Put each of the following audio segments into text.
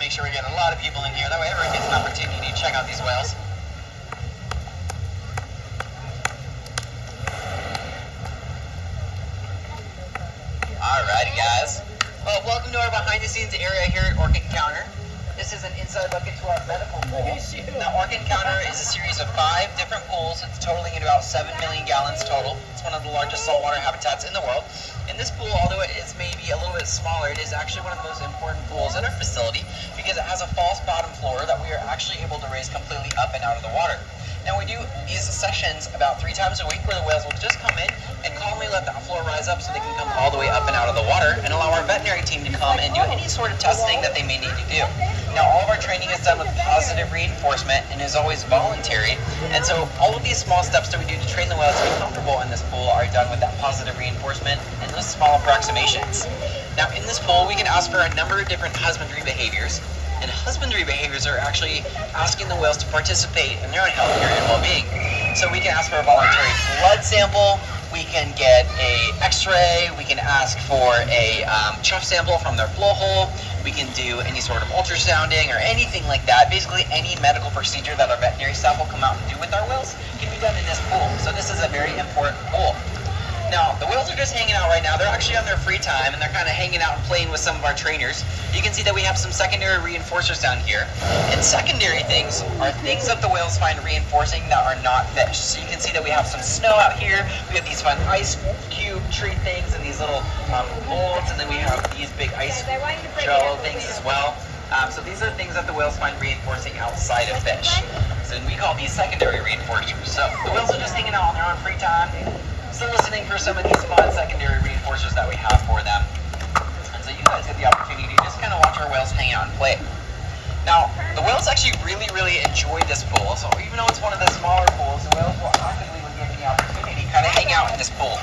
make sure we get a lot of people in here. That way everyone gets an opportunity to check out these whales. Alrighty guys. Well, welcome to our behind the scenes area here at Orca Encounter. This is an inside look into our medical pool. Now, Orca Encounter is a series of 5 different pools. It's totaling at about 7 million gallons total. It's one of the largest saltwater habitats in the world. And this pool, although it is maybe a little bit smaller, it is actually one of the most important pools in our facility because it has a false bottom floor that we are actually able to raise completely up and out of the water. Now, we do these sessions about 3 times a week where the whales will just come in and calmly let that floor rise up so they can come all the way up and out of the water and allow our veterinary team to come and do any sort of testing that they may need to do. Now, all of our training is done with positive reinforcement and is always voluntary. And so all of these small steps that we do to train the whales to be comfortable in this pool are done with that positive reinforcement and those small approximations. Now, in this pool, we can ask for a number of different husbandry behaviors. And husbandry behaviors are actually asking the whales to participate in their own health care and well-being. So we can ask for a voluntary blood sample, we can get a x-ray, we can ask for a chuff sample from their blowhole, we can do any sort of ultrasounding or anything like that. Basically any medical procedure that our veterinary staff will come out and do with our whales can be done in this pool. So this is a very important pool. Now, the whales are just hanging out right now. They're actually on their free time, and they're kind of hanging out and playing with some of our trainers. You can see that we have some secondary reinforcers down here. And secondary things are things that the whales find reinforcing that are not fish. So you can see that we have some snow out here. We have these fun ice cube tree things and these little molds, and then we have these big ice jello things as well. So these are things that the whales find reinforcing outside of fish. So we call these secondary reinforcers. So the whales are just hanging out on their own free time. Still listening for some of these fun secondary reinforcers that we have for them. And so you guys get the opportunity to just kind of watch our whales hang out and play. Now, the whales actually really enjoy this pool. So even though it's one of the smaller pools, the whales will actively when given the opportunity kind of hang out in this pool.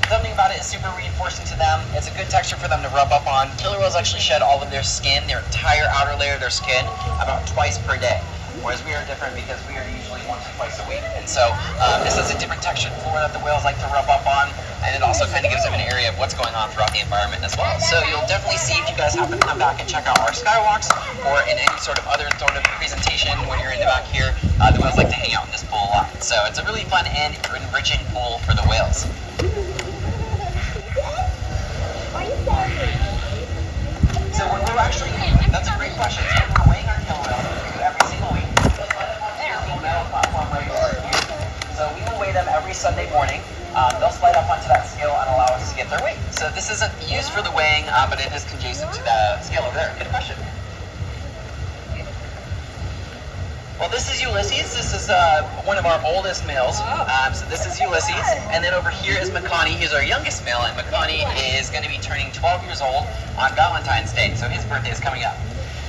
Something about it is super reinforcing to them. It's a good texture for them to rub up on. Killer whales actually shed all of their skin, their entire outer layer of their skin, about twice per day. Whereas we are different because we are usually once or twice a week. And so this is a different textured floor that the whales like to rub up on, and it also kind of gives them an area of what's going on throughout the environment as well. So you'll definitely see if you guys happen to come back and check out our skywalks or in any sort of other sort of presentation when you're in the back here, the whales like to hang out in this pool a lot. So it's a really fun and enriching pool for the whales. So when we're actually, that's a great question. So when we're weighing our killer whales, we do every single week. Platform right over here. So we will weigh them every Sunday morning. They'll slide up onto that scale and allow us to get their weight. So this isn't used for the weighing, but it is adjacent to the scale over there. Good question. Well, this is Ulises. This is one of our oldest males. So this is Ulises. And then over here is Makani. He's our youngest male. And Makani is going to be turning 12 years old on Valentine's Day. So his birthday is coming up.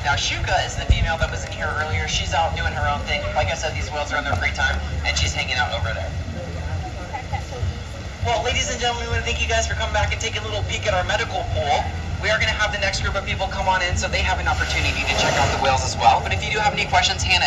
Now, Shouka is the female that was in here earlier. She's out doing her own thing. Like I said, these whales are on their free time, and she's hanging out over there. Well, ladies and gentlemen, we want to thank you guys for coming back and taking a little peek at our medical pool. We are going to have the next group of people come on in so they have an opportunity to check out the whales as well. But if you do have any questions, Hannah is